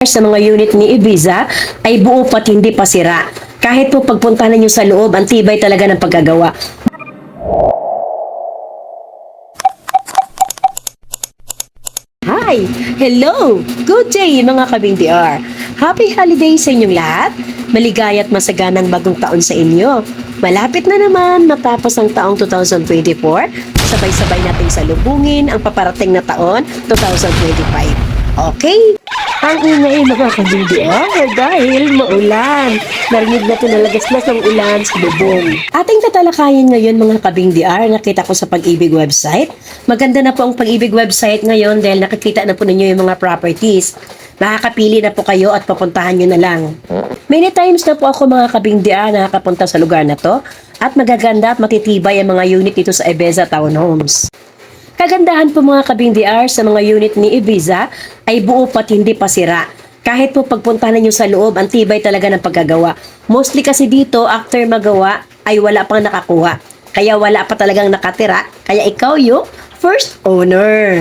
Sa mga unit ni Ibiza ay buo pat hindi pa sira. Kahit po pagpuntahan ninyo sa loob, ang tibay talaga ng paggagawa. Hi! Hello! Good day mga kabing-DR! Happy holidays sa inyong lahat! Maligaya at masaganang bagong taon sa inyo. Malapit na naman matapos ang taong 2024. Sabay-sabay nating salubungin ang paparating na taon 2025. Okay? Ang ingay mga kabing-DR dahil maulan. Narinig na tinalagaslas ng ulan sa bubong. Ating tatalakayin ngayon mga kabing-DR, nakita ko sa Pag-ibig website. Maganda na po ang Pag-ibig website ngayon dahil nakikita na po ninyo yung mga properties. Makakapili na po kayo at papuntahan nyo na lang. Many times na po ako mga kabing-DR nakakapunta sa lugar na to at magaganda at matitibay ang mga unit dito sa Ibiza Townhomes. Kagandahan po mga kabing-DR sa mga unit ni Ibiza ay buo pat hindi pa sira. Kahit po pagpuntahan ninyo sa loob, ang tibay talaga ng paggagawa. Mostly kasi dito, after magawa, ay wala pang nakakuha. Kaya wala pa talagang nakatira. Kaya ikaw yung first owner.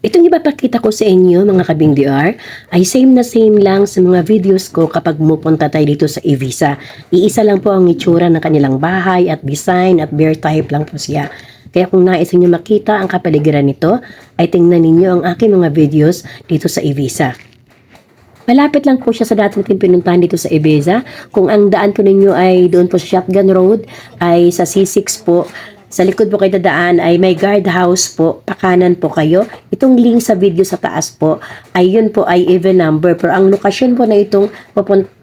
Itong ipapakita ko sa inyo mga kabing-DR ay same na same lang sa mga videos ko kapag mupunta tayo dito sa Ibiza. Iisa lang po ang itsura ng kanilang bahay at design at bear type lang po siya. Kaya kung nais niyo makita ang kapaligiran nito, ay tingnan ninyo ang aking mga videos dito sa Ibiza. Malapit lang po siya sa dati natin pinuntahan dito sa Ibiza. Kung ang daan po ninyo ay doon po sa Shotgun Road, ay sa C6 po. Sa likod po kayo dadaan ay may guardhouse po, pakanan po kayo. Itong link sa video sa taas po, ay yun po ay even number. Pero ang lokasyon po na itong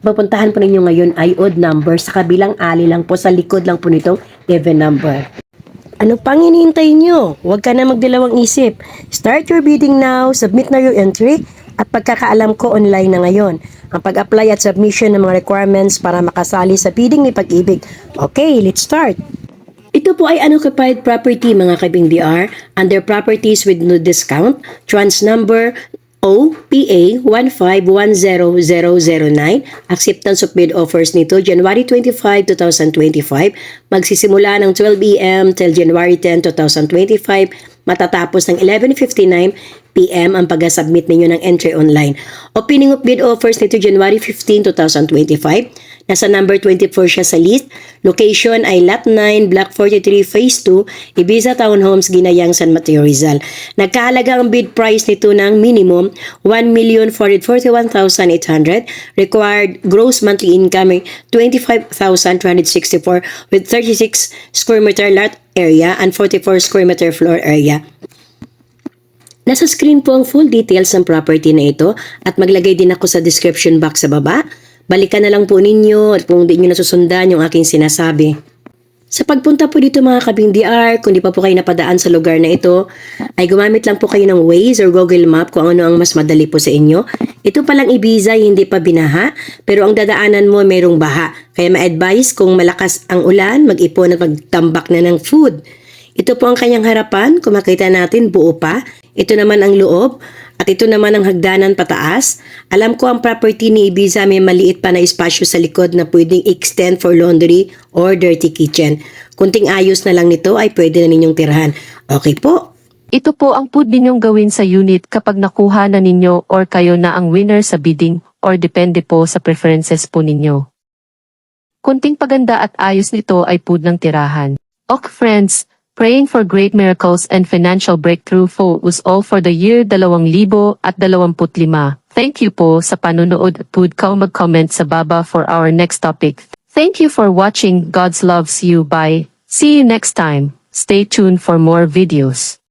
pupuntahan po ninyo ngayon ay odd number. Sa kabilang alley lang po, sa likod lang po nitong even number. Ano pang hinihintay nyo? Huwag ka na magdalawang isip. Start your bidding now, submit na your entry, at pagkakaalam ko online na ngayon. Ang pag-apply at submission ng mga requirements para makasali sa bidding ni Pag-ibig. Okay, let's start! Ito po ay unoccupied property mga kabing-DR under properties with no discount, trans number OPA 1510009. Acceptance of bid offers nito January 25, 2025. Magsisimula ng 12 AM till January 10, 2025. Matatapos ng 11:59 PM ang pag-submit ninyo ng entry online. Opening of bid offers nito January 15, 2025. Nasa number 24 siya sa list. Location ay Lot 9, Block 43, Phase 2, Ibiza Townhomes, Ginayang, San Mateo, Rizal. Nagkahalaga ang bid price nito ng minimum 1,441,800. Required gross monthly income ay 25,264 with 36 square meter lot area and 44 square meter floor area. Nasa screen po ang full details ng property na ito at maglagay din ako sa description box sa baba. Balikan na lang po ninyo at kung hindi nyo nasusundan yung aking sinasabi. Sa pagpunta po dito mga kabing-DR, kung di pa po kayo napadaan sa lugar na ito, ay gumamit lang po kayo ng Waze or Google Map kung ano ang mas madali po sa inyo. Ito palang Ibiza, hindi pa binaha, pero ang dadaanan mo mayroong baha. Kaya ma-advise kung malakas ang ulan, mag-ipon at magtambak na ng food. Ito po ang kanyang harapan, kung makita natin buo pa. Ito naman ang loob. At ito naman ang hagdanan pataas. Alam ko ang property ni Ibiza may maliit pa na espasyo sa likod na pwedeng extend for laundry or dirty kitchen. Kunting ayos na lang nito ay pwede na ninyong tirahan. Okay po? Ito po ang pwede ninyong gawin sa unit kapag nakuha na ninyo or kayo na ang winner sa bidding or depende po sa preferences po ninyo. Kunting paganda at ayos nito ay pwede ng tirahan. Ok friends, praying for great miracles and financial breakthrough was all for the year 2025. Thank you po sa panunood at pwede ka mag-comment sa baba for our next topic. Thank you for watching. God loves you. Bye. See you next time. Stay tuned for more videos.